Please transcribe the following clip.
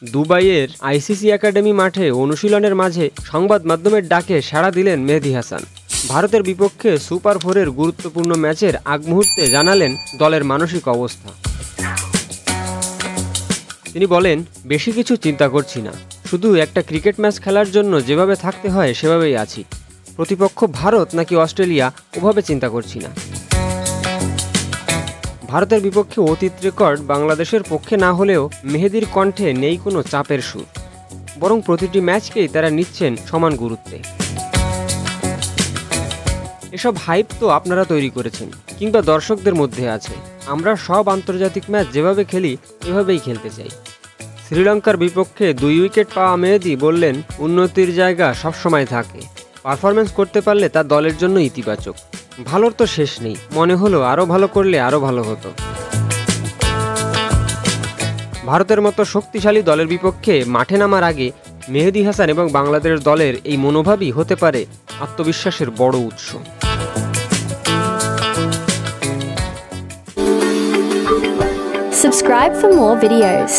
দুবাইয়ের ICC academy মাঠে অনুশীলনের মাঝে সংবাদ মাধ্যমের ডাকে সাড়া দিলেন মেহেদী হাসান। ভারতের বিপক্ষে সুপার 4-এর গুরুত্বপূর্ণ ম্যাচের আগ মুহূর্তে জানালেন দলের মানসিক অবস্থা। তিনি বলেন, বেশি কিছু চিন্তা করছি না, শুধু একটা ক্রিকেট ম্যাচ খেলার জন্য যেভাবে থাকতে হয় সেভাবেই আছি। প্রতিপক্ষ ভারত নাকি অস্ট্রেলিয়া ওভাবে চিন্তা করছি না। ভারতের বিপক্ষে অতীত রেকর্ড বাংলাদেশের পক্ষে না হলেও মেহেদীর কণ্ঠে নেই কোনো চাপের সুর, বরং প্রতিটি ম্যাচকেই তারা নিচ্ছেন সমান গুরুত্বে। এসব হাইপ তো আপনারা তৈরি করেছেন কিংবা দর্শকদের মধ্যে আছে। আমরা সব আন্তর্জাতিক ম্যাচ যেভাবে খেলি এভাবেই খেলতে চাই। শ্রীলঙ্কার বিপক্ষে 2 উইকেট পাওয়া মেহেদী বললেন, উন্নতির জায়গা সবসময় থাকে, পারফরমেন্স করতে পারলে তা দলের জন্য ইতিবাচক। ভালোর তো শেষ নেই, মনে হলো আরও ভালো করলে আরও ভালো হতো। ভারতের মতো শক্তিশালী দলের বিপক্ষে মাঠে নামার আগে মেহেদী হাসান এবং বাংলাদেশ দলের এই মনোভাবই হতে পারে আত্মবিশ্বাসের বড় উৎস। Subscribe for more videos.